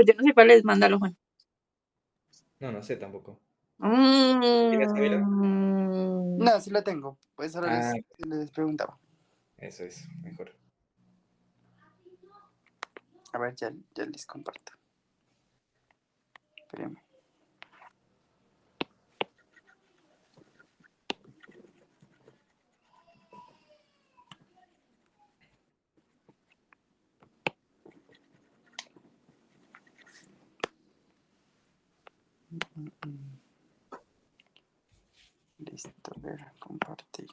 Pues yo no sé cuál es, mándalo, Juan. No, no sé tampoco. ¿Tienes, Camila? Mm, No, sí lo tengo. Pues ahora Ah, les preguntaba. eso es, mejor. A ver, ya les comparto. Espérenme. Listo, a ver, compartir.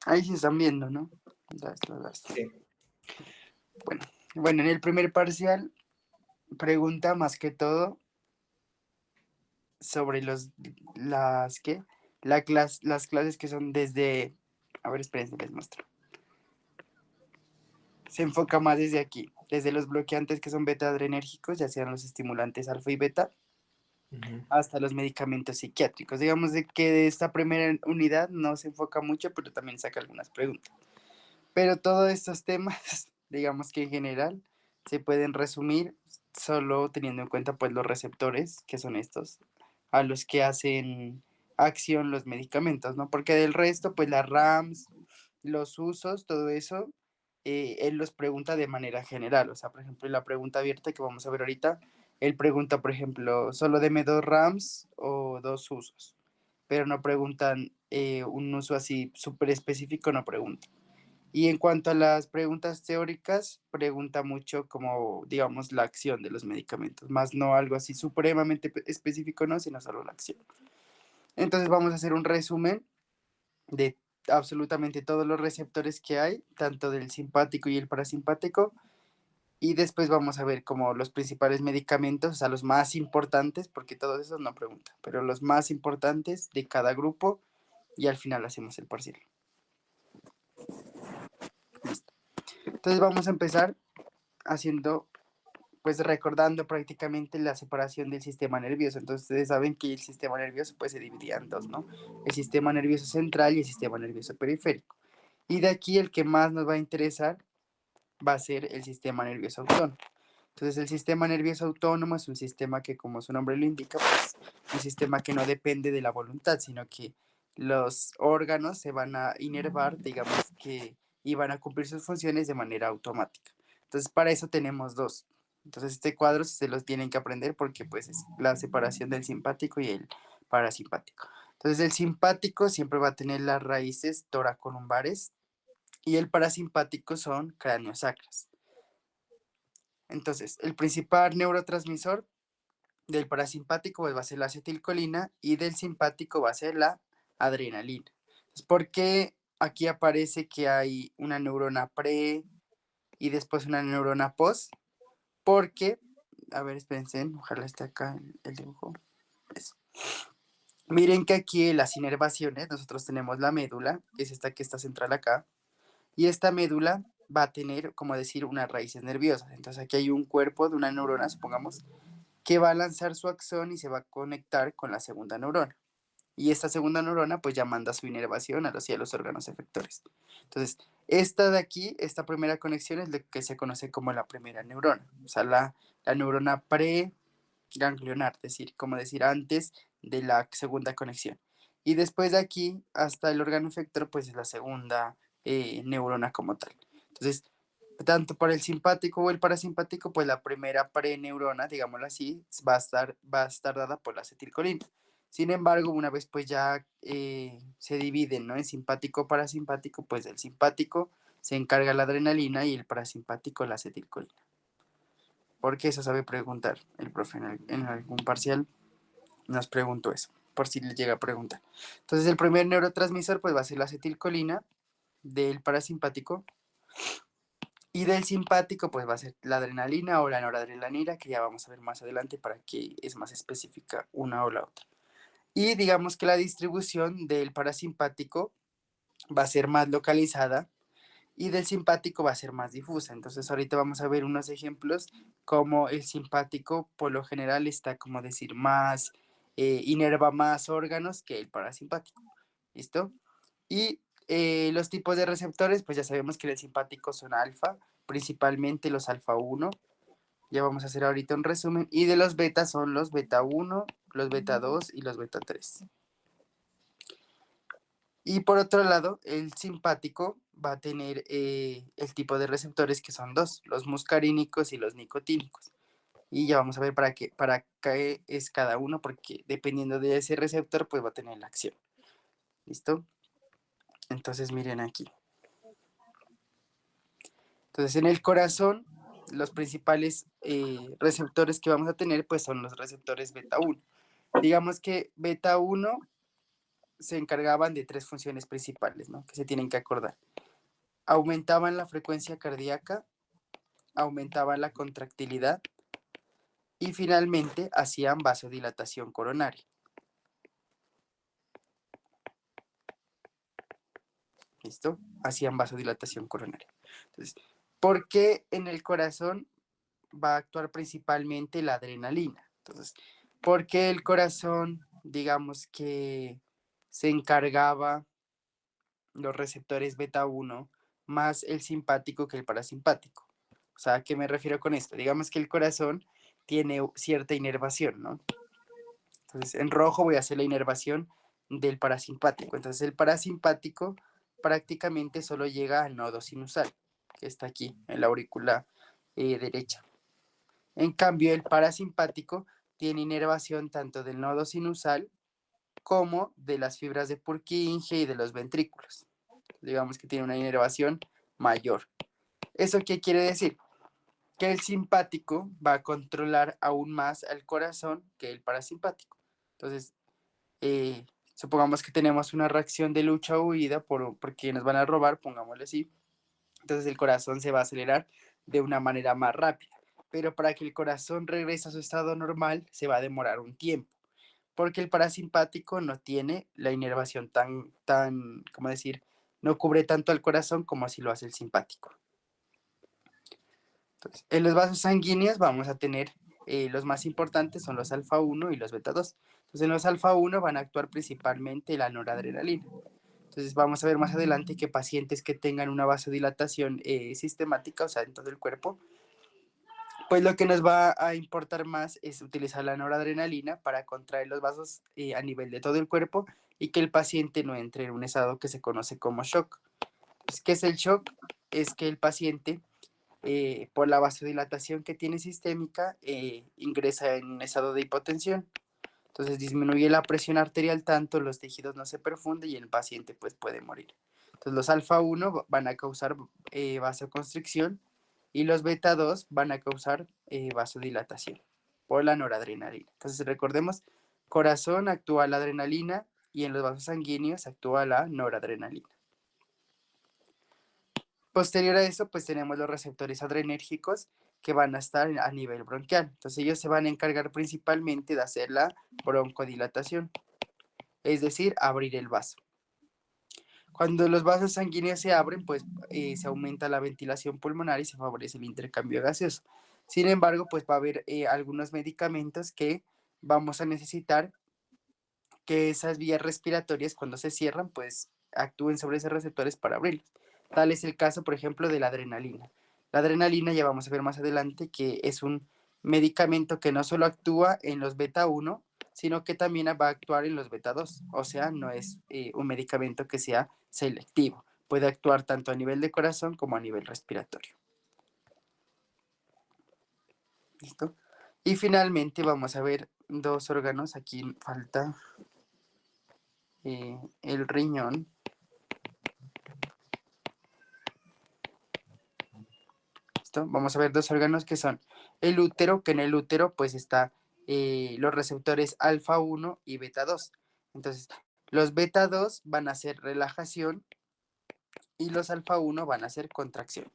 Ahí sí están viendo, ¿no? Las. Sí. Bueno, en el primer parcial pregunta más que todo sobre ¿qué? Las clases que son desde, a ver, espérense, les muestro. Se enfoca más desde aquí, desde los bloqueantes que son beta adrenérgicos, ya sean los estimulantes alfa y beta, Ujú. hasta los medicamentos psiquiátricos. Digamos de que de esta primera unidad no se enfoca mucho, pero también saca algunas preguntas. Pero todos estos temas, digamos que en general, se pueden resumir solo teniendo en cuenta pues los receptores, que son estos, a los que hacen acción los medicamentos, ¿no? Porque del resto, pues las RAMs, los usos, todo eso, él los pregunta de manera general. O sea, por ejemplo, en la pregunta abierta que vamos a ver ahorita, él pregunta, por ejemplo, solo deme 2 RAMs o 2 usos, pero no preguntan un uso así súper específico, no preguntan. Y en cuanto a las preguntas teóricas, pregunta mucho como, digamos, la acción de los medicamentos, más no algo así supremamente específico, no, sino solo la acción. Entonces vamos a hacer un resumen de absolutamente todos los receptores que hay, tanto del simpático y el parasimpático, y después vamos a ver como los principales medicamentos, o sea, los más importantes, porque todos esos no preguntan, pero los más importantes de cada grupo, y al final hacemos el parcial. Listo. Entonces vamos a empezar haciendo, pues recordando prácticamente la separación del sistema nervioso. Entonces ustedes saben que el sistema nervioso pues se dividía en dos, ¿no? El sistema nervioso central y el sistema nervioso periférico. Y de aquí el que más nos va a interesar va a ser el sistema nervioso autónomo. Entonces el sistema nervioso autónomo es un sistema que, como su nombre lo indica, pues un sistema que no depende de la voluntad, sino que los órganos se van a inervar, digamos que, y van a cumplir sus funciones de manera automática. Entonces para eso tenemos dos. Entonces este cuadro se los tienen que aprender porque pues es la separación del simpático y el parasimpático. Entonces el simpático siempre va a tener las raíces toracolumbares y el parasimpático son craneosacras. Entonces, el principal neurotransmisor del parasimpático pues, va a ser la acetilcolina y del simpático va a ser la adrenalina. Entonces, ¿por qué aquí aparece que hay una neurona pre y después una neurona post? Porque, a ver, espérense, ojalá esté acá el dibujo. Eso. Miren que aquí en las inervaciones nosotros tenemos la médula, que es esta que está central acá, y esta médula va a tener, como decir, unas raíces nerviosas. Entonces aquí hay un cuerpo de una neurona, supongamos, que va a lanzar su axón y se va a conectar con la segunda neurona. Y esta segunda neurona pues ya manda su inervación hacia los órganos efectores. Entonces, esta de aquí, esta primera conexión es lo que se conoce como la primera neurona. O sea, la neurona preganglionar, es decir, como decir antes de la segunda conexión. Y después de aquí hasta el órgano efector pues es la segunda neurona como tal. Entonces, tanto para el simpático o el parasimpático, pues la primera preneurona, digámoslo así, va a estar dada por la acetilcolina. Sin embargo, una vez pues ya se dividen, ¿no? En simpático o parasimpático, pues del simpático se encarga la adrenalina y el parasimpático la acetilcolina. Porque eso sabe preguntar el profe en algún parcial, nos preguntó eso, por si le llega a preguntar. Entonces el primer neurotransmisor pues va a ser la acetilcolina del parasimpático. Y del simpático, pues va a ser la adrenalina o la noradrenalina, que ya vamos a ver más adelante para que es más específica una o la otra. Y digamos que la distribución del parasimpático va a ser más localizada y del simpático va a ser más difusa. Entonces ahorita vamos a ver unos ejemplos como el simpático por lo general está, como decir, más, inerva más órganos que el parasimpático. ¿Listo? Y los tipos de receptores, pues ya sabemos que el simpático son alfa, principalmente los alfa 1. Ya vamos a hacer ahorita un resumen. Y de los beta son los beta 1, los beta 2 y los beta 3. Y por otro lado, el simpático va a tener el tipo de receptores que son dos, los muscarínicos y los nicotínicos. Y ya vamos a ver para qué es cada uno, porque dependiendo de ese receptor, pues va a tener la acción. ¿Listo? Entonces miren aquí. Entonces en el corazón, los principales receptores que vamos a tener, pues son los receptores beta 1. Digamos que beta 1 se encargaban de tres funciones principales, ¿no? Que se tienen que acordar. Aumentaban la frecuencia cardíaca, aumentaban la contractilidad y finalmente hacían vasodilatación coronaria. ¿Listo? Hacían vasodilatación coronaria. Entonces, ¿por qué en el corazón va a actuar principalmente la adrenalina? Entonces, ¿por qué el corazón, digamos que se encargaba los receptores beta 1 más el simpático que el parasimpático? O sea, ¿a qué me refiero con esto? Digamos que el corazón tiene cierta inervación, ¿no? Entonces, en rojo voy a hacer la inervación del parasimpático. Entonces, el parasimpático prácticamente solo llega al nodo sinusal, que está aquí, en la aurícula derecha. En cambio, el parasimpático tiene inervación tanto del nodo sinusal como de las fibras de Purkinje y de los ventrículos. Digamos que tiene una inervación mayor. ¿Eso qué quiere decir? Que el simpático va a controlar aún más al corazón que el parasimpático. Entonces, supongamos que tenemos una reacción de lucha o huida porque nos van a robar, pongámosle así. Entonces el corazón se va a acelerar de una manera más rápida. Pero para que el corazón regrese a su estado normal, se va a demorar un tiempo. Porque el parasimpático no tiene la inervación ¿cómo decir? No cubre tanto al corazón como así lo hace el simpático. Entonces, en los vasos sanguíneos vamos a tener los más importantes son los alfa 1 y los beta 2. Entonces, en los alfa 1 van a actuar principalmente la noradrenalina. Entonces, vamos a ver más adelante que pacientes que tengan una vasodilatación sistemática, o sea, en todo el cuerpo, pues lo que nos va a importar más es utilizar la noradrenalina para contraer los vasos a nivel de todo el cuerpo y que el paciente no entre en un estado que se conoce como shock. Entonces, ¿qué es el shock? Es que el paciente por la vasodilatación que tiene sistémica, ingresa en un estado de hipotensión. Entonces disminuye la presión arterial tanto, los tejidos no se perfunden y el paciente pues puede morir. Entonces los alfa 1 van a causar vasoconstricción y los beta 2 van a causar vasodilatación por la noradrenalina. Entonces recordemos, corazón actúa la adrenalina y en los vasos sanguíneos actúa la noradrenalina. Posterior a eso, pues tenemos los receptores adrenérgicos que van a estar a nivel bronquial. Entonces ellos se van a encargar principalmente de hacer la broncodilatación, es decir, abrir el vaso. Cuando los vasos sanguíneos se abren, pues se aumenta la ventilación pulmonar y se favorece el intercambio gaseoso. Sin embargo, pues va a haber algunos medicamentos que vamos a necesitar que esas vías respiratorias cuando se cierran, pues actúen sobre esos receptores para abrirlos. Tal es el caso, por ejemplo, de la adrenalina. La adrenalina, ya vamos a ver más adelante, que es un medicamento que no solo actúa en los beta 1, sino que también va a actuar en los beta 2. O sea, no es un medicamento que sea selectivo. Puede actuar tanto a nivel de corazón como a nivel respiratorio. ¿Listo? Y finalmente vamos a ver dos órganos. Aquí falta el riñón. ¿Listo? Vamos a ver dos órganos que son el útero, que en el útero pues está los receptores alfa 1 y beta 2. Entonces, los beta 2 van a hacer relajación y los alfa 1 van a hacer contracción.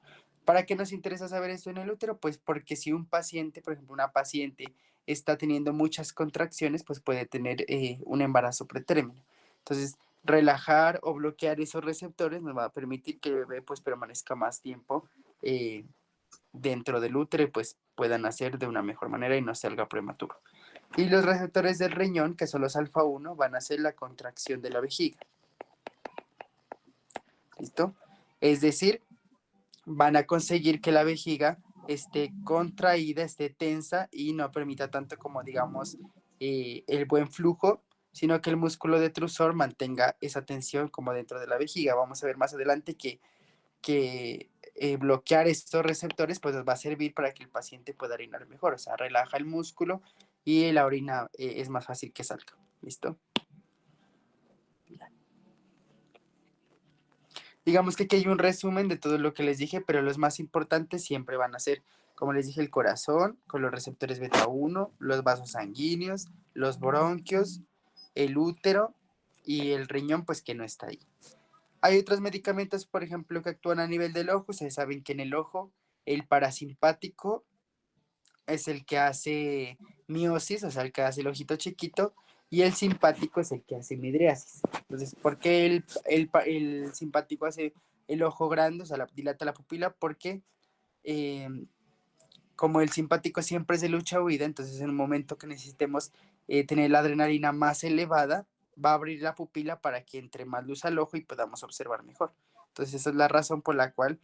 ¿Para qué nos interesa saber esto en el útero? Pues porque si un paciente, por ejemplo, una paciente está teniendo muchas contracciones, pues puede tener un embarazo pretérmino. Entonces, relajar o bloquear esos receptores nos va a permitir que el bebé pues permanezca más tiempo dentro del útero y pues pueda nacer de una mejor manera y no salga prematuro. Y los receptores del riñón, que son los alfa 1, van a hacer la contracción de la vejiga. ¿Listo? Es decir, van a conseguir que la vejiga esté contraída, esté tensa y no permita tanto como, digamos, el buen flujo, sino que el músculo detrusor mantenga esa tensión como dentro de la vejiga. Vamos a ver más adelante que bloquear estos receptores pues nos va a servir para que el paciente pueda orinar mejor, o sea, relaja el músculo y la orina es más fácil que salga. ¿Listo? Digamos que aquí hay un resumen de todo lo que les dije, pero los más importantes siempre van a ser, como les dije, el corazón, con los receptores beta 1, los vasos sanguíneos, los bronquios, el útero y el riñón, pues que no está ahí. Hay otros medicamentos, por ejemplo, que actúan a nivel del ojo. Ustedes saben que en el ojo el parasimpático es el que hace miosis, o sea, el que hace el ojito chiquito, y el simpático es el que hace midriasis. Entonces, ¿por qué el simpático hace el ojo grande, o sea, dilata la pupila? Porque como el simpático siempre es de lucha huida, entonces en un momento que necesitemos tener la adrenalina más elevada, va a abrir la pupila para que entre más luz al ojo y podamos observar mejor. Entonces esa es la razón por la cual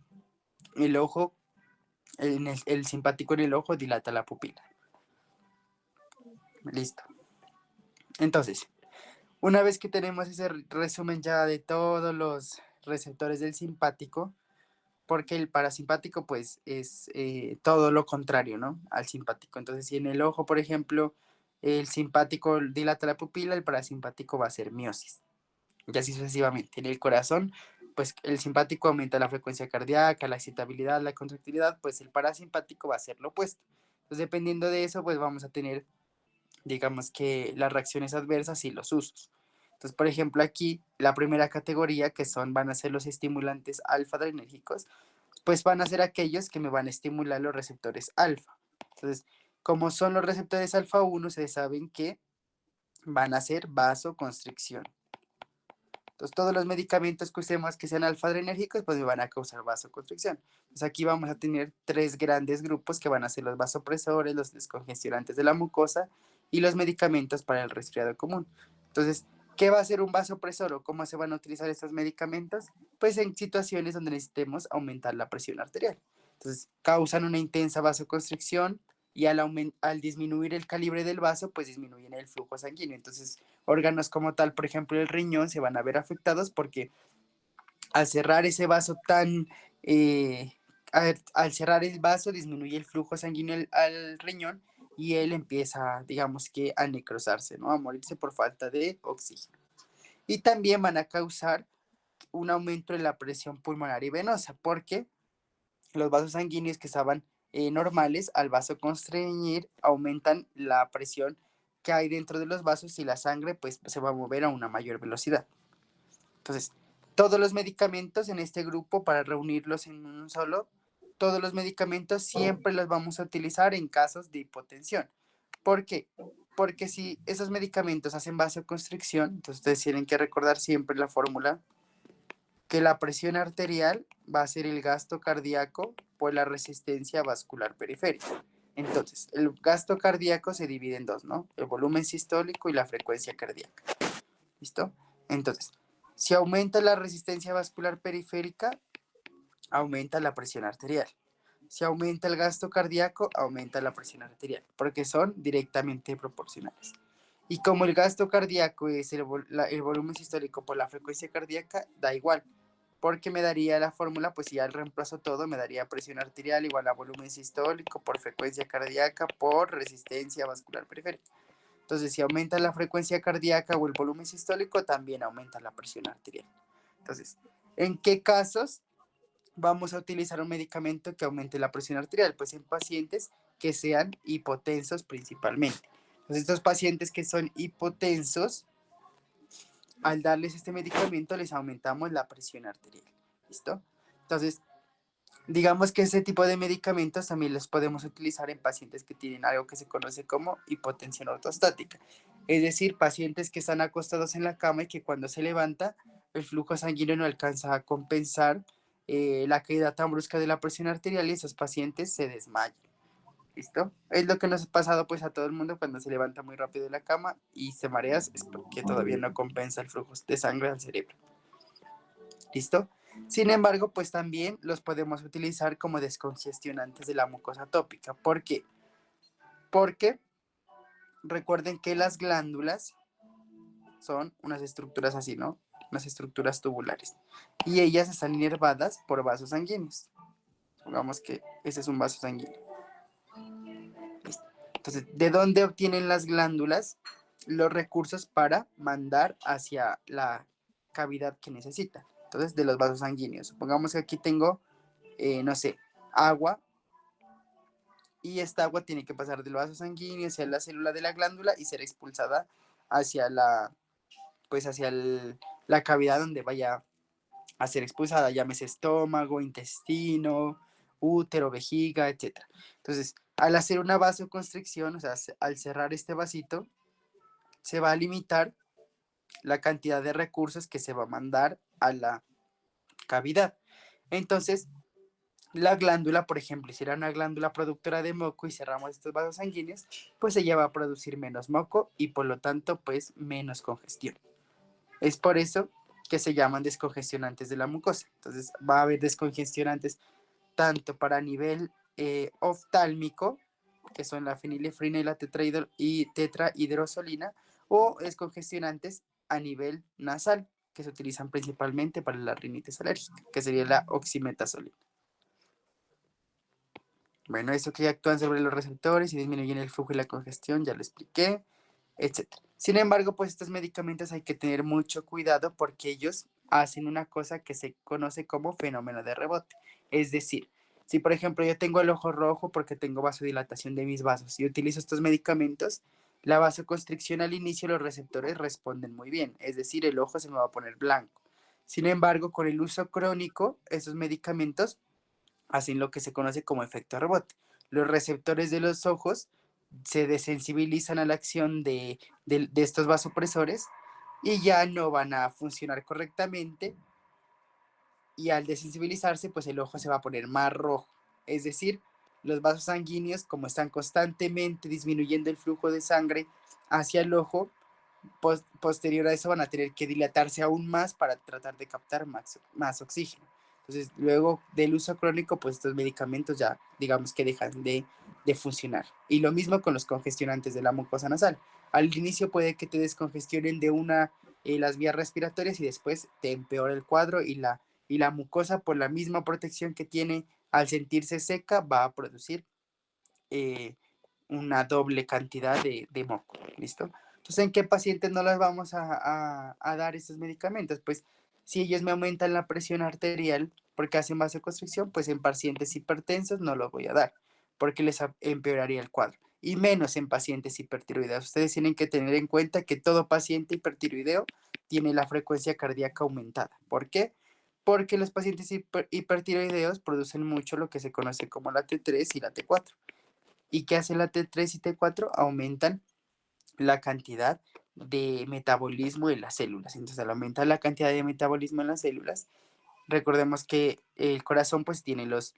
el ojo, el simpático en el ojo dilata la pupila. Listo. Entonces, una vez que tenemos ese resumen ya de todos los receptores del simpático, porque el parasimpático pues es todo lo contrario, ¿no? Al simpático. Entonces, si en el ojo, por ejemplo, el simpático dilata la pupila, el parasimpático va a ser miosis. Y así sucesivamente. En el corazón, pues el simpático aumenta la frecuencia cardíaca, la excitabilidad, la contractilidad, pues el parasimpático va a ser lo opuesto. Entonces, dependiendo de eso, pues vamos a tener, digamos que las reacciones adversas y los usos. Entonces, por ejemplo, aquí la primera categoría, que van a ser los estimulantes alfa-adrenérgicos, pues van a ser aquellos que me van a estimular los receptores alfa. Entonces, como son los receptores alfa 1, ustedes saben que van a hacer vasoconstricción. Entonces, todos los medicamentos que usemos que sean alfa-adrenérgicos, pues me van a causar vasoconstricción. Entonces, aquí vamos a tener tres grandes grupos que van a ser los vasopresores, los descongestionantes de la mucosa y los medicamentos para el resfriado común. Entonces, ¿qué va a ser un vasopresor o cómo se van a utilizar estos medicamentos? Pues en situaciones donde necesitemos aumentar la presión arterial. Entonces, causan una intensa vasoconstricción y al disminuir el calibre del vaso, pues disminuyen el flujo sanguíneo. Entonces, órganos como tal, por ejemplo, el riñón, se van a ver afectados porque al cerrar ese vaso al cerrar el vaso, disminuye el flujo sanguíneo al riñón y él empieza, digamos que, a necrosarse, ¿no? A morirse por falta de oxígeno. Y también van a causar un aumento en la presión pulmonar y venosa, porque los vasos sanguíneos que estaban normales, al vasoconstreñir, aumentan la presión que hay dentro de los vasos y la sangre pues se va a mover a una mayor velocidad. Entonces, todos los medicamentos en este grupo, para reunirlos en un solo, todos los medicamentos siempre los vamos a utilizar en casos de hipotensión. ¿Por qué? Porque si esos medicamentos hacen vasoconstricción, entonces ustedes tienen que recordar siempre la fórmula que la presión arterial va a ser el gasto cardíaco por la resistencia vascular periférica. Entonces, el gasto cardíaco se divide en dos, ¿no? El volumen sistólico y la frecuencia cardíaca. ¿Listo? Entonces, si aumenta la resistencia vascular periférica, aumenta la presión arterial. Si aumenta el gasto cardíaco, aumenta la presión arterial, porque son directamente proporcionales. Y como el gasto cardíaco es el volumen sistólico por la frecuencia cardíaca, da igual, porque me daría la fórmula, pues si ya reemplazo todo, me daría presión arterial igual a volumen sistólico por frecuencia cardíaca por resistencia vascular periférica. Entonces, si aumenta la frecuencia cardíaca o el volumen sistólico, también aumenta la presión arterial. Entonces, ¿en qué casos vamos a utilizar un medicamento que aumente la presión arterial? Pues en pacientes que sean hipotensos principalmente. Entonces, estos pacientes que son hipotensos, al darles este medicamento les aumentamos la presión arterial. ¿Listo? Entonces, Digamos que ese tipo de medicamentos también los podemos utilizar en pacientes que tienen algo que se conoce como hipotensión ortostática. Es decir, pacientes que están acostados en la cama y que cuando se levanta el flujo sanguíneo no alcanza a compensar la caída tan brusca de la presión arterial y esos pacientes se desmayan. ¿Listo? Es lo que nos ha pasado pues a todo el mundo cuando se levanta muy rápido de la cama y se mareas, es porque todavía no compensa el flujo de sangre al cerebro. ¿Listo? Sin embargo, pues también los podemos utilizar como descongestionantes de la mucosa tópica. ¿Por qué? Porque recuerden que las glándulas son unas estructuras así, ¿no? Unas estructuras tubulares. Y ellas están inervadas por vasos sanguíneos. Supongamos que ese es un vaso sanguíneo. ¿Listo? Entonces, ¿de dónde obtienen las glándulas los recursos para mandar hacia la cavidad que necesitan? Entonces, de los vasos sanguíneos. Supongamos que aquí tengo, no sé, agua, y esta agua tiene que pasar del vaso sanguíneo hacia la célula de la glándula y ser expulsada hacia la, pues hacia la cavidad donde vaya a ser expulsada, llámese estómago, intestino, útero, vejiga, etc. Entonces, al hacer una vasoconstricción, o sea, al cerrar este vasito, se va a limitar la cantidad de recursos que se va a mandar a la cavidad. Entonces, la glándula, por ejemplo, si era una glándula productora de moco y cerramos estos vasos sanguíneos, pues ella va a producir menos moco y por lo tanto, pues menos congestión. Es por eso que se llaman descongestionantes de la mucosa. Entonces, va a haber descongestionantes tanto para nivel oftálmico, que son la fenilefrina y la tetrahidrosolina, o descongestionantes a nivel nasal, que se utilizan principalmente para la rinitis alérgica, que sería la oximetazolina. Bueno, eso que actúan sobre los receptores y disminuyen el flujo y la congestión, ya lo expliqué, etc. Sin embargo, pues estos medicamentos hay que tener mucho cuidado porque ellos hacen una cosa que se conoce como fenómeno de rebote. Es decir, si por ejemplo yo tengo el ojo rojo porque tengo vasodilatación de mis vasos y utilizo estos medicamentos, la vasoconstricción al inicio los receptores responden muy bien, es decir, el ojo se me va a poner blanco. Sin embargo, con el uso crónico, esos medicamentos hacen lo que se conoce como efecto rebote. Los receptores de los ojos se desensibilizan a la acción de estos vasopresores y ya no van a funcionar correctamente, y al desensibilizarse pues el ojo se va a poner más rojo. Es decir, los vasos sanguíneos, como están constantemente disminuyendo el flujo de sangre hacia el ojo, posterior a eso van a tener que dilatarse aún más para tratar de captar más oxígeno. Entonces, luego del uso crónico, pues estos medicamentos ya, digamos que dejan de funcionar. Y lo mismo con los congestionantes de la mucosa nasal. Al inicio puede que te descongestionen de las vías respiratorias y después te empeora el cuadro y la mucosa, por la misma protección que tiene al sentirse seca, va a producir una doble cantidad de moco. ¿Listo? Entonces, ¿en qué pacientes no les vamos a dar estos medicamentos? Pues si ellos me aumentan la presión arterial porque hacen vasoconstricción, pues en pacientes hipertensos no los voy a dar porque les empeoraría el cuadro. Y menos en pacientes hipertiroideos. Ustedes tienen que tener en cuenta que todo paciente hipertiroideo tiene la frecuencia cardíaca aumentada. ¿Por qué? Porque los pacientes hipertiroideos producen mucho lo que se conoce como la T3 y la T4. ¿Y qué hace la T3 y T4? Aumentan la cantidad de metabolismo en las células. Entonces, al aumentar la cantidad de metabolismo en las células, recordemos que el corazón pues tiene los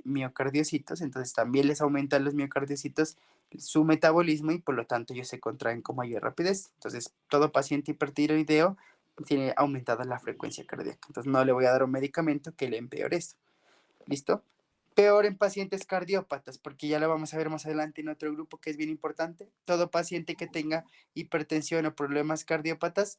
miocardiocitos, entonces también les aumentan los miocardiocitos su metabolismo y por lo tanto ellos se contraen con mayor rapidez. Entonces, todo paciente hipertiroideo tiene aumentada la frecuencia cardíaca. Entonces, no le voy a dar un medicamento que le empeore eso. ¿Listo? Peor en pacientes cardiópatas, porque ya lo vamos a ver más adelante en otro grupo que es bien importante. Todo paciente que tenga hipertensión o problemas cardiópatas,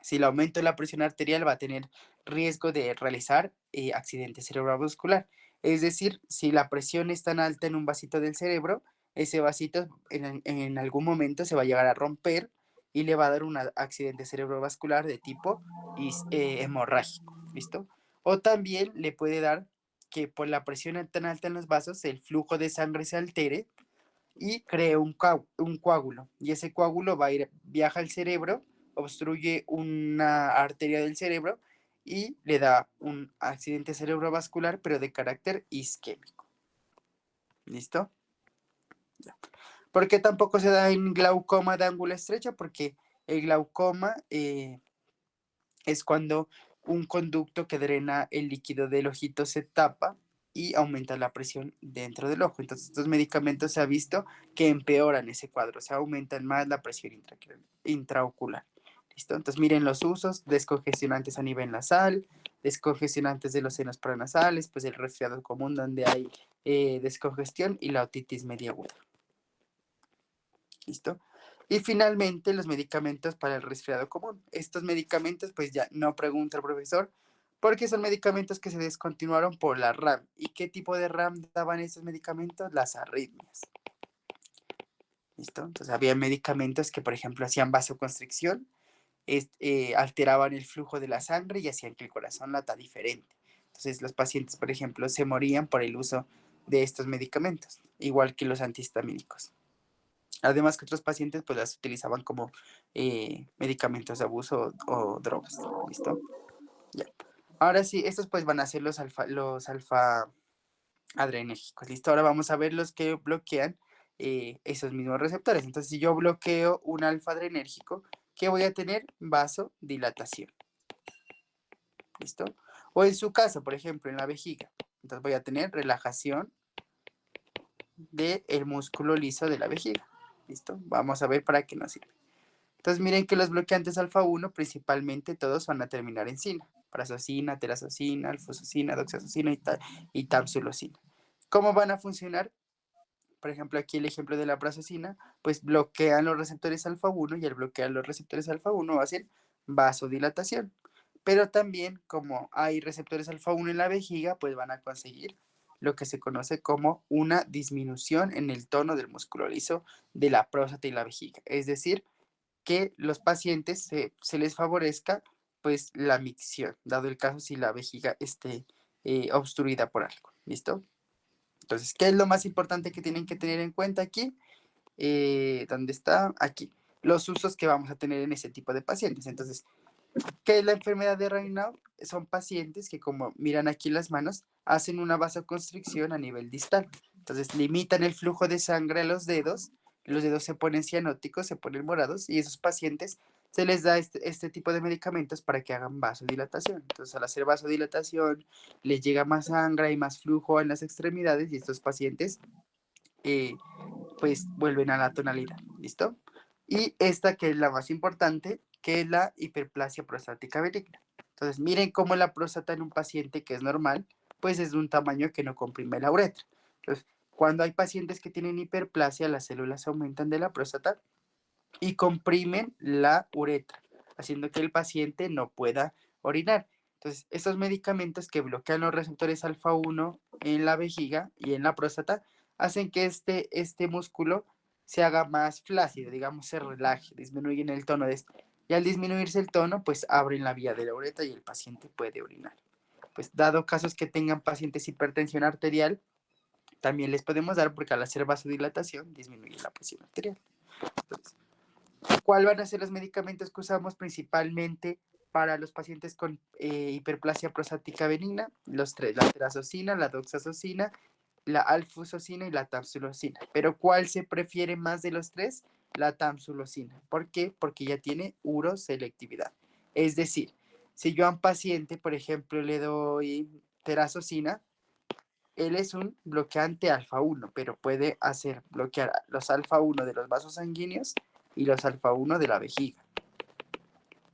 si le aumento la presión arterial va a tener riesgo de realizar accidente cerebrovascular. Es decir, si la presión es tan alta en un vasito del cerebro, ese vasito en algún momento se va a llegar a romper y le va a dar un accidente cerebrovascular de tipo hemorrágico. ¿Listo? O también le puede dar que por la presión tan alta en los vasos, el flujo de sangre se altere y cree un coágulo. Y ese coágulo viaja al cerebro, obstruye una arteria del cerebro y le da un accidente cerebrovascular, pero de carácter isquémico. ¿Listo? Ya. ¿Por qué tampoco se da en glaucoma de ángulo estrecho? Porque el glaucoma es cuando un conducto que drena el líquido del ojito se tapa y aumenta la presión dentro del ojo. Entonces, estos medicamentos se ha visto que empeoran ese cuadro, o sea, aumentan más la presión intraocular. ¿Listo? Entonces, miren los usos: descongestionantes a nivel nasal, descongestionantes de los senos paranasales, pues el resfriado común donde hay descongestión, y la otitis media aguda. ¿Listo? Y finalmente, los medicamentos para el resfriado común. Estos medicamentos, pues ya no pregunta el profesor, porque son medicamentos que se descontinuaron por la RAM. ¿Y qué tipo de RAM daban estos medicamentos? Las arritmias. ¿Listo? Entonces, había medicamentos que, por ejemplo, hacían vasoconstricción, alteraban el flujo de la sangre y hacían que el corazón lata diferente. Entonces, los pacientes, por ejemplo, se morían por el uso de estos medicamentos, igual que los antihistamínicos. Además que otros pacientes pues las utilizaban como medicamentos de abuso o drogas. ¿Listo? Ya. Ahora sí, estos pues van a ser los alfa adrenérgicos. ¿Listo? Ahora vamos a ver los que bloquean esos mismos receptores. Entonces, si yo bloqueo un alfa adrenérgico, ¿qué voy a tener? Vasodilatación. ¿Listo? O en su caso, por ejemplo, en la vejiga. Entonces voy a tener relajación del músculo liso de la vejiga. ¿Listo? Vamos a ver para qué nos sirve. Entonces miren que los bloqueantes alfa 1 principalmente todos van a terminar en cina: prazosina, terazosina, alfosocina, doxazosina y tamsulosina. ¿Cómo van a funcionar? Por ejemplo, aquí el ejemplo de la prazosina, pues bloquean los receptores alfa 1 y al bloquear los receptores alfa 1 va a hacer vasodilatación. Pero también, como hay receptores alfa 1 en la vejiga, pues van a conseguir lo que se conoce como una disminución en el tono del músculo liso de la próstata y la vejiga. Es decir, que los pacientes se les favorezca pues la micción, dado el caso si la vejiga esté obstruida por algo. ¿Listo? Entonces, ¿qué es lo más importante que tienen que tener en cuenta aquí? ¿Dónde está? Aquí. Los usos que vamos a tener en ese tipo de pacientes. Entonces, ¿qué es la enfermedad de Raynaud? Son pacientes que, como miran aquí las manos, hacen una vasoconstricción a nivel distal. Entonces, limitan el flujo de sangre a los dedos se ponen cianóticos, se ponen morados, y esos pacientes se les da este tipo de medicamentos para que hagan vasodilatación. Entonces, al hacer vasodilatación, les llega más sangre y más flujo en las extremidades, y estos pacientes pues vuelven a la tonalidad. ¿Listo? Y esta, que es la más importante, que es la hiperplasia prostática benigna. Entonces, miren cómo la próstata en un paciente que es normal, pues es de un tamaño que no comprime la uretra. Entonces, cuando hay pacientes que tienen hiperplasia, las células aumentan de la próstata y comprimen la uretra, haciendo que el paciente no pueda orinar. Entonces, estos medicamentos que bloquean los receptores alfa 1 en la vejiga y en la próstata hacen que este músculo se haga más flácido, digamos, se relaje, disminuyen el tono de esto. Y al disminuirse el tono, pues abren la vía de la uretra y el paciente puede orinar. Pues dado casos que tengan pacientes hipertensión arterial, también les podemos dar, porque al hacer vasodilatación disminuye la presión arterial. Entonces, ¿cuáles van a ser los medicamentos que usamos principalmente para los pacientes con hiperplasia prostática benigna? Los tres: la terazosina, la doxazosina, la alfusocina y la tamsulosina. Pero ¿cuál se prefiere más de los tres? La tamsulosina. ¿Por qué? Porque ya tiene uroselectividad. Es decir, si yo a un paciente, por ejemplo, le doy terazosina, él es un bloqueante alfa 1, pero puede hacer bloquear los alfa 1 de los vasos sanguíneos y los alfa 1 de la vejiga.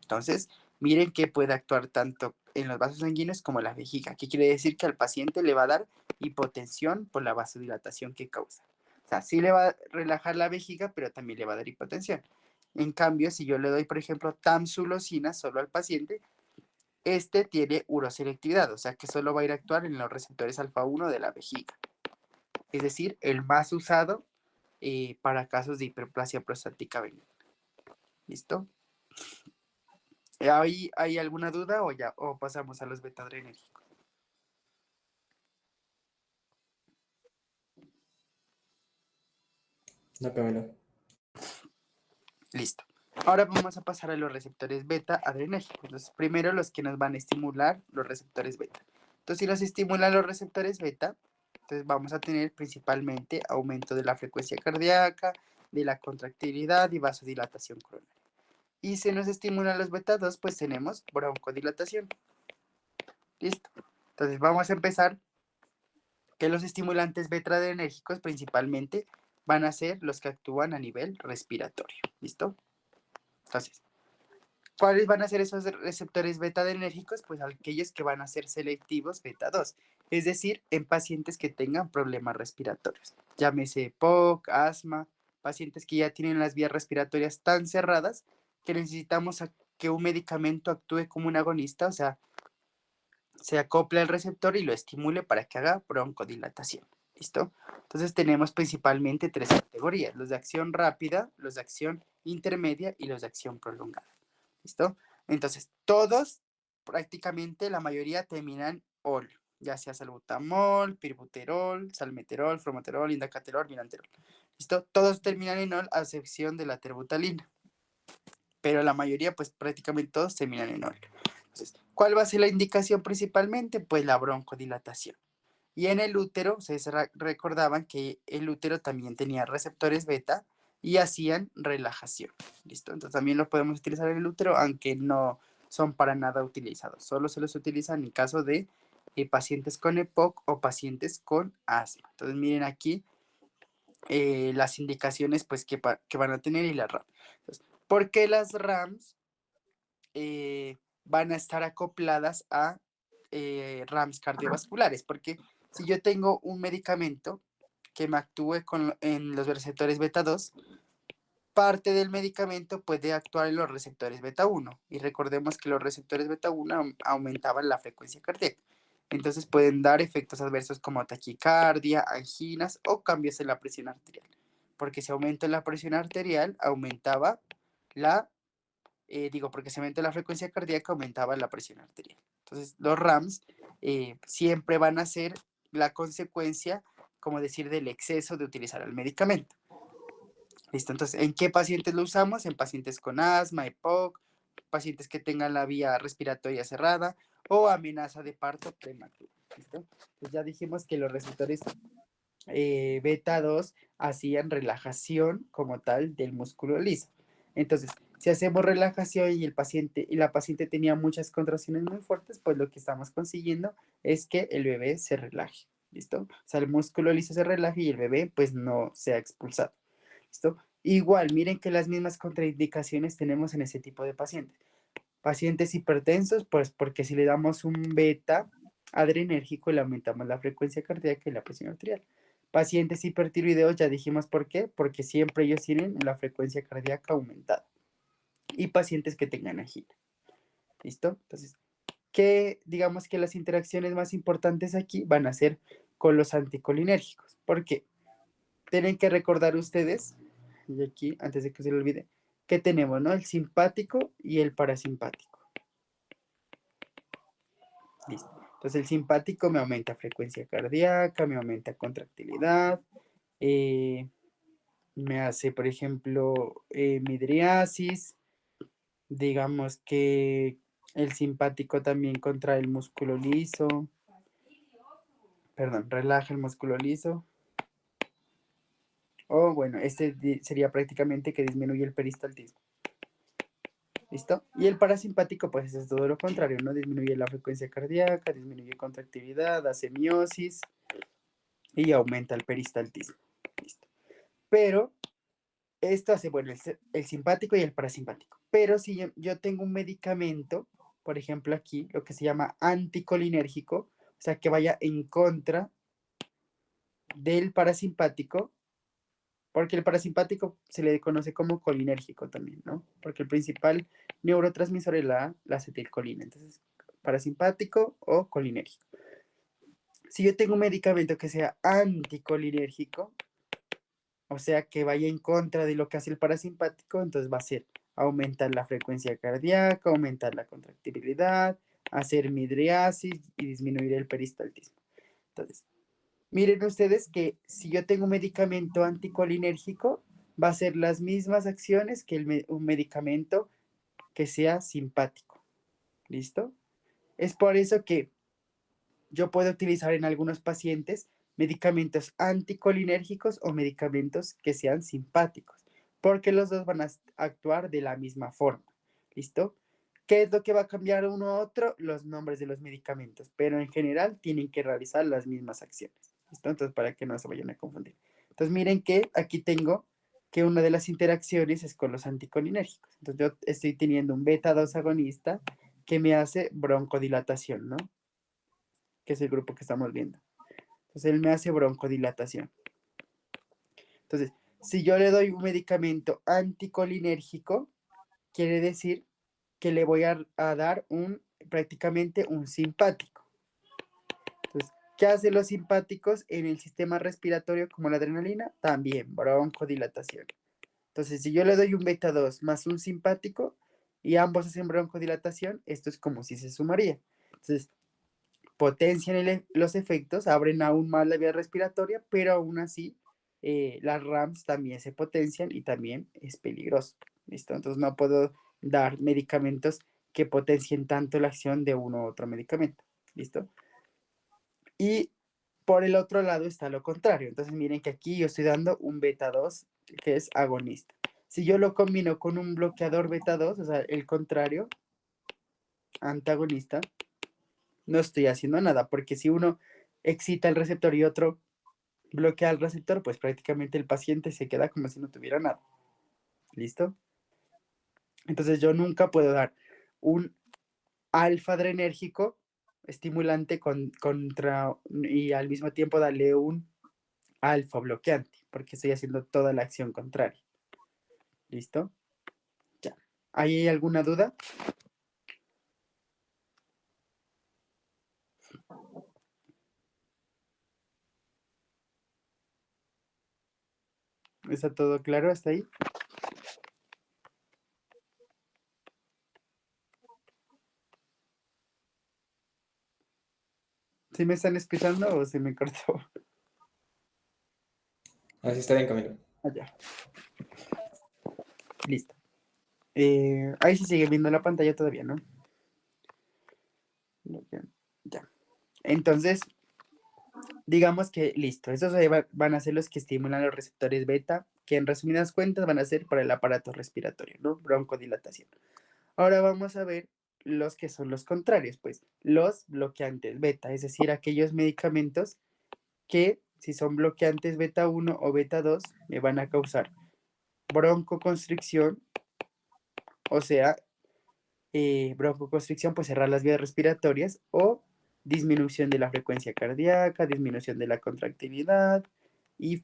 Entonces, miren que puede actuar tanto en los vasos sanguíneos como en la vejiga. ¿Qué quiere decir? Que al paciente le va a dar hipotensión por la vasodilatación que causa. O sea, sí le va a relajar la vejiga, pero también le va a dar hipotensión. En cambio, si yo le doy, por ejemplo, tamsulosina solo al paciente, este tiene uroselectividad, o sea que solo va a ir a actuar en los receptores alfa 1 de la vejiga. Es decir, el más usado para casos de hiperplasia prostática benigna. ¿Listo? ¿Hay alguna duda o pasamos a los betadrenérgicos? No, Camilo. Listo. Ahora vamos a pasar a los receptores beta adrenérgicos. Entonces, primero los que nos van a estimular los receptores beta. Entonces, si nos estimulan los receptores beta, entonces vamos a tener principalmente aumento de la frecuencia cardíaca, de la contractilidad y vasodilatación coronaria. Y si nos estimulan los beta 2, pues tenemos broncodilatación. Listo. Entonces vamos a empezar que los estimulantes beta adrenérgicos principalmente van a ser los que actúan a nivel respiratorio. ¿Listo? Entonces, ¿cuáles van a ser esos receptores beta adrenérgicos? Pues aquellos que van a ser selectivos beta 2, es decir, en pacientes que tengan problemas respiratorios, llámese POC, asma, pacientes que ya tienen las vías respiratorias tan cerradas que necesitamos que un medicamento actúe como un agonista, o sea, se acopla el receptor y lo estimule para que haga broncodilatación. ¿Listo? Entonces tenemos principalmente tres categorías, los de acción rápida, los de acción intermedia y los de acción prolongada. ¿Listo? Entonces, todos, prácticamente la mayoría terminan ol, ya sea salbutamol, pirbuterol, salmeterol, formoterol, indacaterol, milanterol. ¿Listo? Todos terminan en ol a excepción de la terbutalina. Pero la mayoría, pues prácticamente todos terminan en ol. Entonces, ¿cuál va a ser la indicación principalmente? Pues la broncodilatación. Y en el útero, ustedes recordaban que el útero también tenía receptores beta y hacían relajación. ¿Listo? Entonces también los podemos utilizar en el útero, aunque no son para nada utilizados. Solo se los utilizan en caso de pacientes con EPOC o pacientes con asma. Entonces miren aquí las indicaciones pues, que van a tener y las RAM. Entonces, ¿por qué las RAMs van a estar acopladas a RAMs cardiovasculares? Porque si yo tengo un medicamento que me actúe en los receptores beta 2, parte del medicamento puede actuar en los receptores beta 1. Y recordemos que los receptores beta 1 aumentaban la frecuencia cardíaca. Entonces pueden dar efectos adversos como taquicardia, anginas o cambios en la presión arterial. Porque si aumenta la presión arterial, aumentaba porque se aumenta la frecuencia cardíaca, aumentaba la presión arterial. Entonces, los RAMs siempre van a ser la consecuencia, como decir, del exceso de utilizar el medicamento. ¿Listo? Entonces, ¿en qué pacientes lo usamos? En pacientes con asma, EPOC, pacientes que tengan la vía respiratoria cerrada o amenaza de parto prematuro. ¿Listo? Pues ya dijimos que los receptores beta 2 hacían relajación como tal del músculo liso. Entonces, si hacemos relajación y la paciente tenía muchas contracciones muy fuertes, pues lo que estamos consiguiendo es que el bebé se relaje. ¿Listo? O sea, el músculo liso se relaje y el bebé pues no sea expulsado. ¿Listo? Igual, miren que las mismas contraindicaciones tenemos en ese tipo de pacientes. Pacientes hipertensos, pues porque si le damos un beta adrenérgico, le aumentamos la frecuencia cardíaca y la presión arterial. Pacientes hipertiroideos, ya dijimos por qué, porque siempre ellos tienen la frecuencia cardíaca aumentada. Y pacientes que tengan angina. ¿Listo? Entonces, digamos que las interacciones más importantes aquí van a ser con los anticolinérgicos. ¿Por qué? Tienen que recordar ustedes, y aquí, antes de que se lo olvide, que tenemos, ¿no? El simpático y el parasimpático. Listo. Entonces el simpático me aumenta frecuencia cardíaca, me aumenta contractilidad, me hace, por ejemplo, midriasis. Digamos que el simpático también contrae el músculo liso. Perdón, relaja el músculo liso. O bueno, este sería prácticamente que disminuye el peristaltismo. ¿Listo? Y el parasimpático, pues es todo lo contrario, ¿no? Disminuye la frecuencia cardíaca, disminuye contractilidad, hace miosis y aumenta el peristaltismo. ¿Listo? Pero esto hace, bueno, el simpático y el parasimpático. Pero si yo tengo un medicamento, por ejemplo aquí, lo que se llama anticolinérgico, o sea, que vaya en contra del parasimpático, porque el parasimpático se le conoce como colinérgico también, ¿no? Porque el principal neurotransmisor es la acetilcolina. Entonces, parasimpático o colinérgico. Si yo tengo un medicamento que sea anticolinérgico, o sea, que vaya en contra de lo que hace el parasimpático, entonces va a ser aumentar la frecuencia cardíaca, aumentar la contractibilidad, hacer midriasis y disminuir el peristaltismo. Entonces, miren ustedes que si yo tengo un medicamento anticolinérgico, va a hacer las mismas acciones que un medicamento que sea simpático. ¿Listo? Es por eso que yo puedo utilizar en algunos pacientes medicamentos anticolinérgicos o medicamentos que sean simpáticos, porque los dos van a actuar de la misma forma. ¿Listo? ¿Qué es lo que va a cambiar uno a otro? Los nombres de los medicamentos, pero en general tienen que realizar las mismas acciones. ¿Listo? Entonces, para que no se vayan a confundir. Entonces, miren que aquí tengo que una de las interacciones es con los anticolinérgicos. Entonces, yo estoy teniendo un beta 2 agonista que me hace broncodilatación, ¿no? Que es el grupo que estamos viendo. Entonces, él me hace broncodilatación. Entonces, si yo le doy un medicamento anticolinérgico, quiere decir que le voy a dar prácticamente un simpático. Entonces, ¿qué hacen los simpáticos en el sistema respiratorio como la adrenalina? También broncodilatación. Entonces, si yo le doy un beta 2 más un simpático y ambos hacen broncodilatación, esto es como si se sumaría. Entonces, potencian los efectos, abren aún más la vía respiratoria, pero aún así las RAMs también se potencian y también es peligroso. ¿Listo? Entonces no puedo dar medicamentos que potencien tanto la acción de uno u otro medicamento. ¿Listo? Y por el otro lado está lo contrario. Entonces miren que aquí yo estoy dando un beta 2 que es agonista. Si yo lo combino con un bloqueador beta 2, o sea, el contrario, antagonista, no estoy haciendo nada, porque si uno excita el receptor y otro bloquea el receptor, pues prácticamente el paciente se queda como si no tuviera nada. ¿Listo? Entonces yo nunca puedo dar un alfa adrenérgico estimulante contra y al mismo tiempo darle un alfa bloqueante, porque estoy haciendo toda la acción contraria. ¿Listo? Ya. ¿Hay alguna duda? ¿Está todo claro hasta ahí? ¿Sí me están escuchando o se me cortó? Así está bien, Camilo. Allá. Listo. Ahí se sigue viendo la pantalla todavía, ¿no? Ya. Entonces, digamos que listo. Esos van a ser los que estimulan los receptores beta, que en resumidas cuentas van a ser para el aparato respiratorio, ¿no? Broncodilatación. Ahora vamos a ver los que son los contrarios, pues los bloqueantes beta, es decir, aquellos medicamentos que si son bloqueantes beta 1 o beta 2 me van a causar broncoconstricción, o sea, broncoconstricción, pues cerrar las vías respiratorias o disminución de la frecuencia cardíaca, disminución de la contractilidad y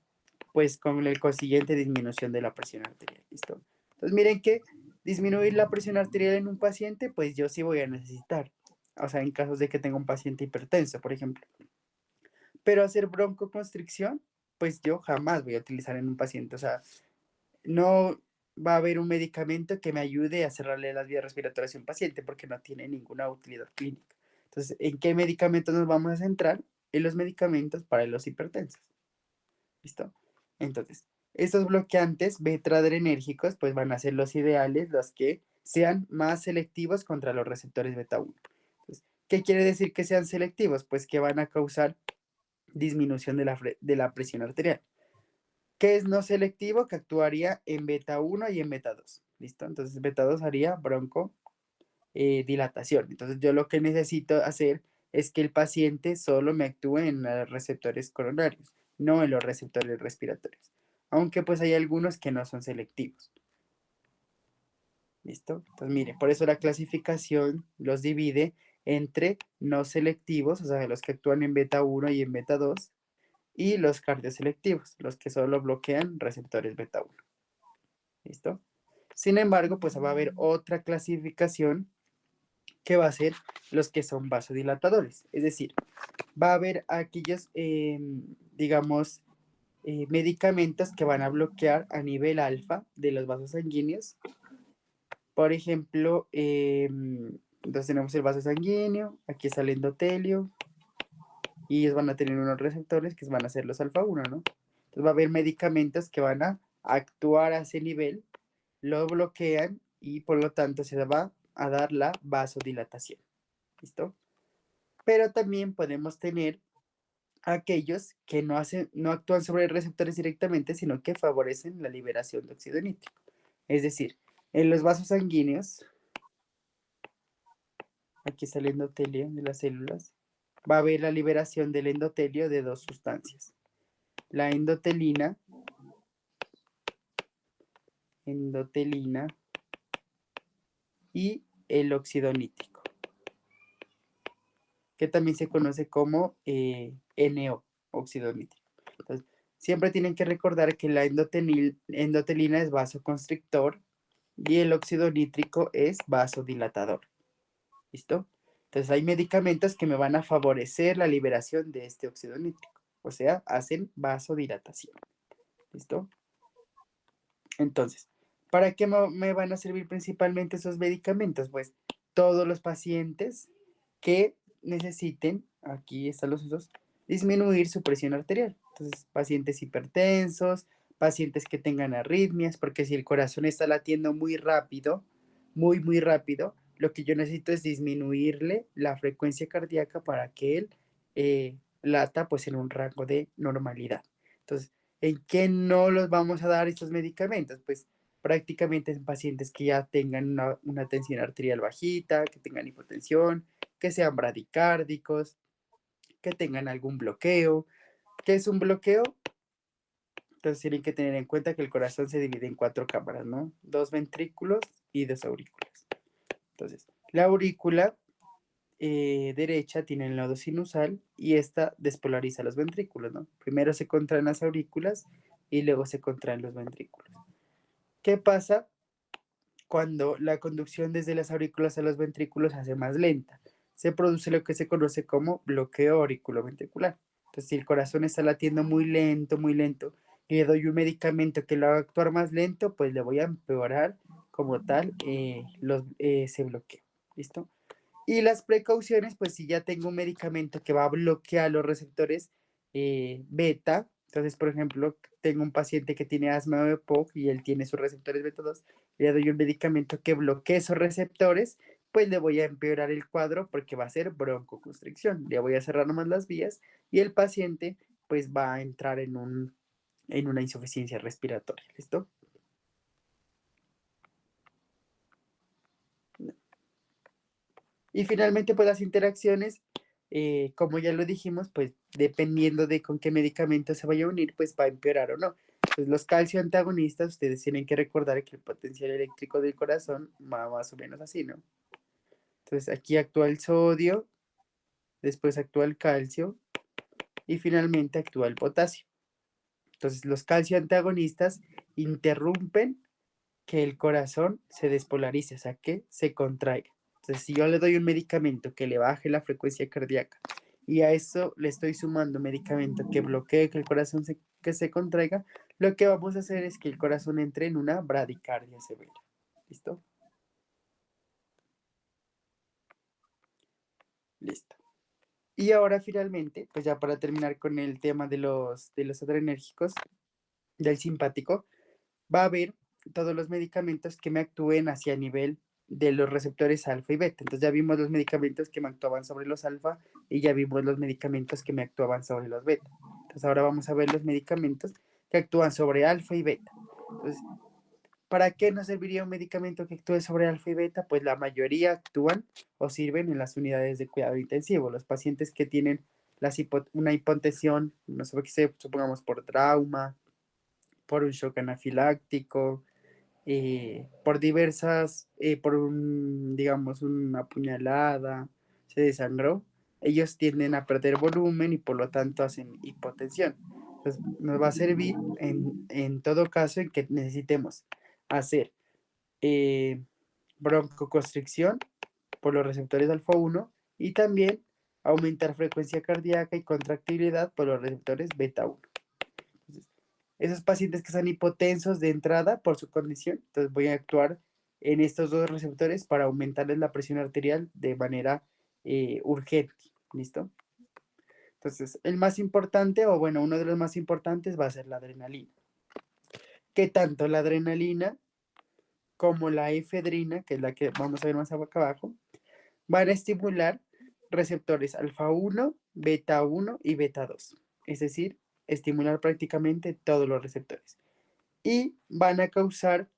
pues con el consiguiente disminución de la presión arterial. ¿Listo? Entonces miren que disminuir la presión arterial en un paciente, pues yo sí voy a necesitar. O sea, en casos de que tenga un paciente hipertenso, por ejemplo. Pero hacer broncoconstricción, pues yo jamás voy a utilizar en un paciente. O sea, no va a haber un medicamento que me ayude a cerrarle las vías respiratorias a un paciente porque no tiene ninguna utilidad clínica. Entonces, ¿en qué medicamentos nos vamos a centrar? En los medicamentos para los hipertensos. ¿Listo? Entonces, estos bloqueantes beta-adrenérgicos pues van a ser los ideales, los que sean más selectivos contra los receptores beta 1. Entonces, ¿qué quiere decir que sean selectivos? Pues que van a causar disminución de la presión arterial. ¿Qué es no selectivo? Que actuaría en beta 1 y en beta 2. ¿Listo? Entonces, beta 2 haría dilatación. Entonces, yo lo que necesito hacer es que el paciente solo me actúe en los receptores coronarios, no en los receptores respiratorios. Aunque pues hay algunos que no son selectivos. ¿Listo? Entonces, mire, por eso la clasificación los divide entre no selectivos, o sea, los que actúan en beta 1 y en beta 2, y los cardioselectivos, los que solo bloquean receptores beta 1. ¿Listo? Sin embargo, pues va a haber otra clasificación que va a ser los que son vasodilatadores. Es decir, va a haber aquellos, digamos, medicamentos que van a bloquear a nivel alfa de los vasos sanguíneos. Por ejemplo, entonces tenemos el vaso sanguíneo, aquí está el endotelio, y ellos van a tener unos receptores que van a ser los alfa 1, ¿no? Entonces va a haber medicamentos que van a actuar a ese nivel, lo bloquean y por lo tanto se va a dar la vasodilatación. ¿Listo? Pero también podemos tener aquellos que no actúan sobre receptores directamente, sino que favorecen la liberación de óxido nítrico. Es decir, en los vasos sanguíneos, aquí está el endotelio de las células, va a haber la liberación del endotelio de dos sustancias. La endotelina y el óxido nítrico, que también se conoce como NO, óxido nítrico. Entonces, siempre tienen que recordar que la endotelina es vasoconstrictor y el óxido nítrico es vasodilatador. ¿Listo? Entonces hay medicamentos que me van a favorecer la liberación de este óxido nítrico, o sea, hacen vasodilatación. ¿Listo? Entonces, ¿para qué me van a servir principalmente esos medicamentos? Pues todos los pacientes que necesiten, aquí están los usos, disminuir su presión arterial. Entonces, pacientes hipertensos, pacientes que tengan arritmias, porque si el corazón está latiendo muy rápido, muy rápido, lo que yo necesito es disminuirle la frecuencia cardíaca para que él lata pues en un rango de normalidad. Entonces, ¿en qué no los vamos a dar estos medicamentos? Pues prácticamente en pacientes que ya tengan una tensión arterial bajita, que tengan hipotensión, que sean bradicárdicos, que tengan algún bloqueo. ¿Qué es un bloqueo? Entonces tienen que tener en cuenta que el corazón se divide en 4 cámaras, ¿no? 2 ventrículos y 2 aurículas. Entonces, la aurícula derecha tiene el nodo sinusal y esta despolariza los ventrículos, ¿no? Primero se contraen las aurículas y luego se contraen los ventrículos. ¿Qué pasa cuando la conducción desde las aurículas a los ventrículos se hace más lenta? Se produce lo que se conoce como bloqueo auriculoventricular. Entonces, si el corazón está latiendo muy lento, y le doy un medicamento que lo haga actuar más lento, pues le voy a empeorar como tal ese bloqueo. ¿Listo? Y las precauciones, pues si ya tengo un medicamento que va a bloquear los receptores beta, entonces, por ejemplo, tengo un paciente que tiene asma o EPOC y él tiene sus receptores beta 2, le doy un medicamento que bloquee esos receptores, pues le voy a empeorar el cuadro porque va a ser broncoconstricción. Le voy a cerrar nomás las vías y el paciente pues va a entrar en una insuficiencia respiratoria. ¿Listo? Y finalmente, pues las interacciones, como ya lo dijimos, pues dependiendo de con qué medicamento se vaya a unir, pues va a empeorar o no. Pues los calcio antagonistas, ustedes tienen que recordar que el potencial eléctrico del corazón va más o menos así, ¿no? Entonces aquí actúa el sodio, después actúa el calcio y finalmente actúa el potasio. Entonces los calcio antagonistas interrumpen que el corazón se despolarice, o sea, que se contraiga. Entonces, si yo le doy un medicamento que le baje la frecuencia cardíaca y a eso le estoy sumando medicamento que bloquee que el corazón que se contraiga, lo que vamos a hacer es que el corazón entre en una bradicardia severa. ¿Listo? Listo. Y ahora finalmente, pues ya para terminar con el tema de los adrenérgicos, del simpático, va a haber todos los medicamentos que me actúen hacia nivel de los receptores alfa y beta. Entonces ya vimos los medicamentos que me actuaban sobre los alfa y ya vimos los medicamentos que me actuaban sobre los beta. Entonces ahora vamos a ver los medicamentos que actúan sobre alfa y beta. Entonces, ¿para qué nos serviría un medicamento que actúe sobre alfa y beta? Pues la mayoría actúan o sirven en las unidades de cuidado intensivo. Los pacientes que tienen una hipotensión, no sé qué sea, supongamos por trauma, por un shock anafiláctico, digamos, una puñalada, se desangró, ellos tienden a perder volumen y por lo tanto hacen hipotensión. Entonces, nos va a servir en todo caso en que necesitemos hacer broncoconstricción por los receptores alfa 1 y también aumentar frecuencia cardíaca y contractibilidad por los receptores beta 1. Entonces, esos pacientes que están hipotensos de entrada por su condición, entonces voy a actuar en estos dos receptores para aumentarles la presión arterial de manera urgente. ¿Listo? Entonces, el más importante, o bueno, uno de los más importantes va a ser la adrenalina. que tanto la adrenalina como la efedrina, que es la que vamos a ver más acá abajo, van a estimular receptores alfa 1, beta 1 y beta 2. Es decir, estimular prácticamente todos los receptores. Y van a causar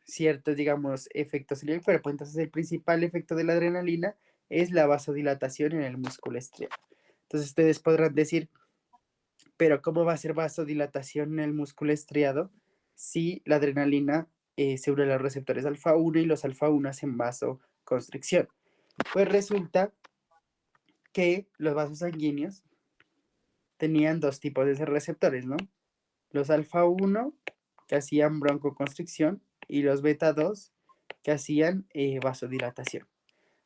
ciertos, digamos, efectos en el cuerpo. Entonces, el principal efecto de la adrenalina es la vasodilatación en el músculo estriado. Entonces, ustedes podrán decir, pero ¿cómo va a ser vasodilatación en el músculo estriado si la adrenalina se une a los receptores alfa 1 y los alfa 1 hacen vasoconstricción? Pues resulta que los vasos sanguíneos tenían dos tipos de receptores, ¿no? Los alfa 1 que hacían broncoconstricción y los beta 2 que hacían vasodilatación.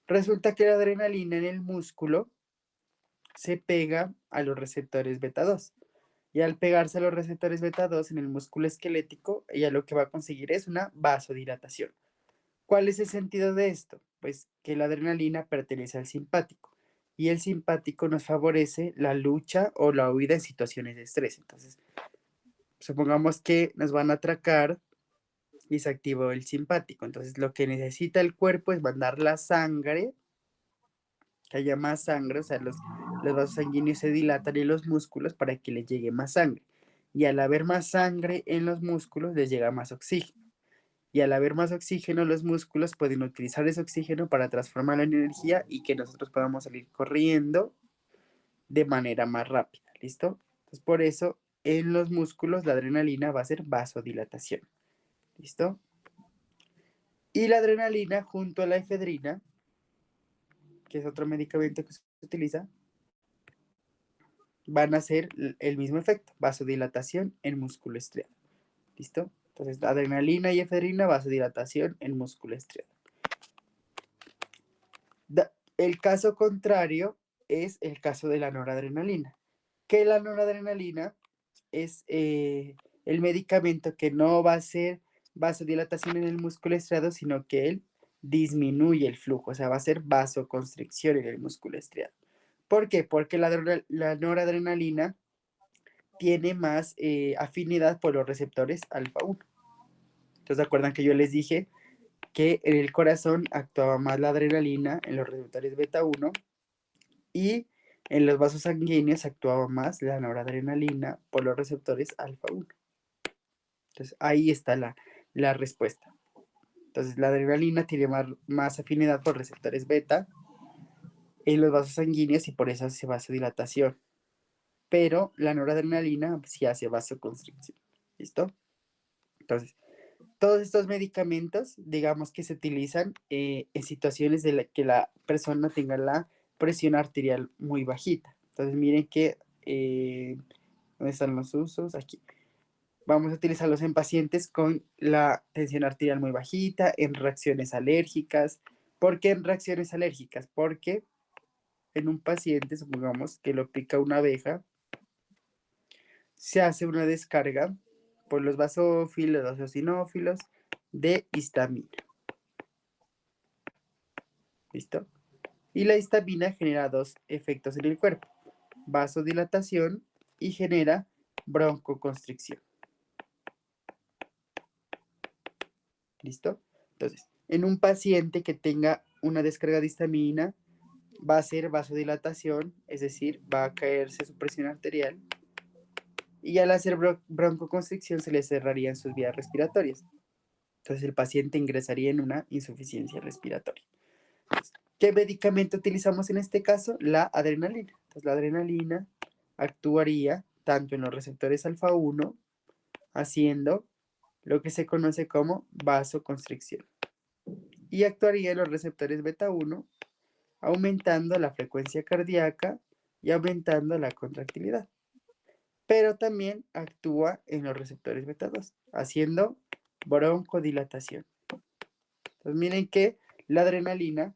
Resulta que la adrenalina en el músculo se pega a los receptores beta 2. Y al pegarse a los receptores beta 2 en el músculo esquelético, ella lo que va a conseguir es una vasodilatación. ¿Cuál es el sentido de esto? Pues que la adrenalina pertenece al simpático y el simpático nos favorece la lucha o la huida en situaciones de estrés. Entonces, supongamos que nos van a atracar y se activó el simpático. Entonces, lo que necesita el cuerpo es mandar la sangre, que haya más sangre, o sea, los vasos sanguíneos se dilatan en los músculos para que le llegue más sangre. Y al haber más sangre en los músculos, les llega más oxígeno. Y al haber más oxígeno, los músculos pueden utilizar ese oxígeno para transformarlo en energía y que nosotros podamos salir corriendo de manera más rápida. ¿Listo? Entonces, por eso, en los músculos, la adrenalina va a ser vasodilatación. ¿Listo? Y la adrenalina junto a la efedrina, que es otro medicamento que se utiliza, van a hacer el mismo efecto, vasodilatación en músculo estriado. ¿Listo? Entonces, adrenalina y efedrina, vasodilatación en músculo estriado. El caso contrario es el caso de la noradrenalina, que la noradrenalina es el medicamento que no va a hacer vasodilatación en el músculo estriado, sino que él disminuye el flujo, o sea, va a ser vasoconstricción en el músculo estriado. ¿Por qué? Porque la noradrenalina tiene más afinidad por los receptores alfa 1. Entonces, ¿se acuerdan que yo les dije que en el corazón actuaba más la adrenalina en los receptores beta 1 y en los vasos sanguíneos actuaba más la noradrenalina por los receptores alfa 1? Entonces, ahí está la respuesta. Entonces, la adrenalina tiene más afinidad por receptores beta en los vasos sanguíneos y por eso hace vasodilatación. Pero la noradrenalina sí hace vasoconstricción. ¿Listo? Entonces, todos estos medicamentos, digamos que se utilizan en situaciones de que la persona tenga la presión arterial muy bajita. Entonces, miren que, ¿dónde están los usos? Aquí. Vamos a utilizarlos en pacientes con la tensión arterial muy bajita, en reacciones alérgicas. ¿Por qué en reacciones alérgicas? Porque en un paciente, supongamos que lo pica una abeja, se hace una descarga por los basófilos, los eosinófilos, de histamina. ¿Listo? Y la histamina genera dos efectos en el cuerpo: vasodilatación y genera broncoconstricción. ¿Listo? Entonces, en un paciente que tenga una descarga de histamina, va a hacer vasodilatación, es decir, va a caerse su presión arterial, y al hacer broncoconstricción se le cerrarían sus vías respiratorias. Entonces, el paciente ingresaría en una insuficiencia respiratoria. ¿Qué medicamento utilizamos en este caso? La adrenalina. Entonces, la adrenalina actuaría tanto en los receptores alfa 1, haciendo lo que se conoce como vasoconstricción, y actuaría en los receptores beta 1, aumentando la frecuencia cardíaca y aumentando la contractilidad. Pero también actúa en los receptores beta 2, haciendo broncodilatación. Entonces, miren que la adrenalina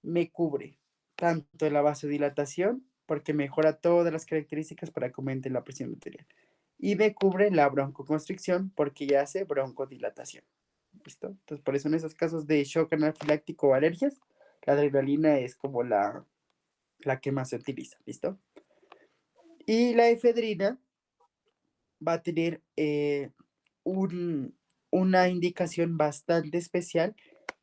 me cubre tanto en la vasodilatación, porque mejora todas las características para que aumente la presión arterial, y me cubre la broncoconstricción porque ya hace broncodilatación. ¿Listo? Entonces, por eso en esos casos de shock anafiláctico o alergias, la adrenalina es como la que más se utiliza. ¿Listo? Y la efedrina va a tener una indicación bastante especial,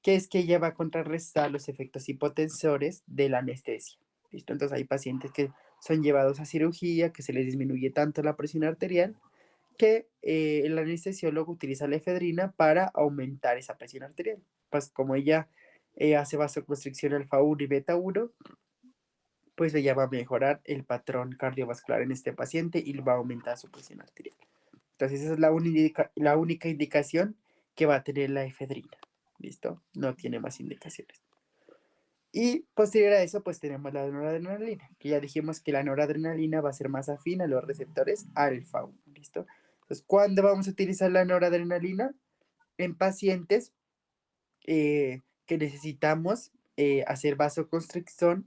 que es que ella va a contrarrestar los efectos hipotensores de la anestesia. ¿Listo? Entonces hay pacientes que son llevados a cirugía, que se les disminuye tanto la presión arterial, que el anestesiólogo utiliza la efedrina para aumentar esa presión arterial. Pues como ella hace vasoconstricción alfa 1 y beta 1, pues ella va a mejorar el patrón cardiovascular en este paciente y va a aumentar su presión arterial. Entonces esa es la única indicación que va a tener la efedrina. ¿Listo? No tiene más indicaciones. Y posterior a eso, pues tenemos la noradrenalina, que ya dijimos que la noradrenalina va a ser más afín a los receptores alfa 1. ¿Listo? Entonces, ¿cuándo vamos a utilizar la noradrenalina? En pacientes que necesitamos hacer vasoconstricción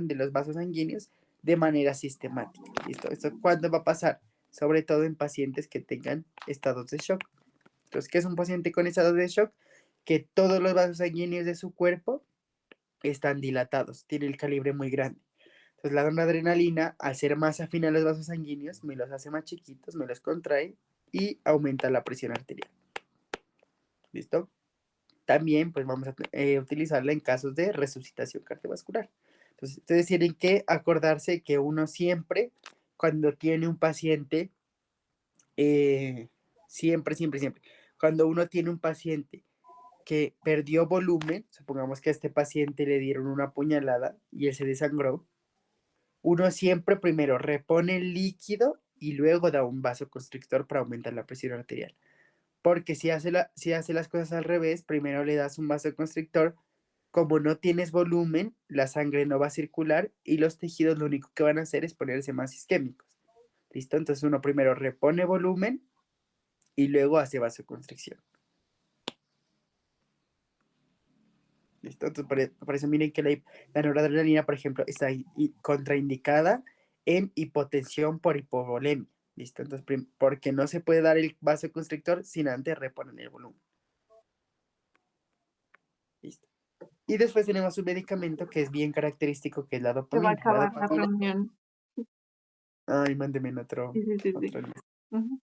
de los vasos sanguíneos de manera sistemática. ¿Listo? ¿Esto cuándo va a pasar? Sobre todo en pacientes que tengan estados de shock. Entonces, ¿qué es un paciente con estados de shock? Que todos los vasos sanguíneos de su cuerpo están dilatados, tiene el calibre muy grande. Entonces, la noradrenalina, al ser más afín a los vasos sanguíneos, me los hace más chiquitos, me los contrae y aumenta la presión arterial. ¿Listo? También pues vamos a utilizarla en casos de resucitación cardiovascular. Entonces, ustedes tienen que acordarse que uno siempre, cuando tiene un paciente, cuando uno tiene un paciente que perdió volumen, supongamos que a este paciente le dieron una puñalada y él se desangró, uno siempre primero repone el líquido y luego da un vasoconstrictor para aumentar la presión arterial. Porque si hace las cosas al revés, primero le das un vasoconstrictor, como no tienes volumen, la sangre no va a circular y los tejidos lo único que van a hacer es ponerse más isquémicos. ¿Listo? Entonces uno primero repone volumen y luego hace vasoconstricción. ¿Listo? Entonces por eso miren que la noradrenalina, por ejemplo, está contraindicada en hipotensión por hipovolemia. ¿Listo? Entonces, porque no se puede dar el vasoconstrictor sin antes reponer el volumen. ¿Listo? Y después tenemos un medicamento que es bien característico, que es la Se va a dopamina. acabar la reunión. Ay, mándeme en otro. Sí. Ujú.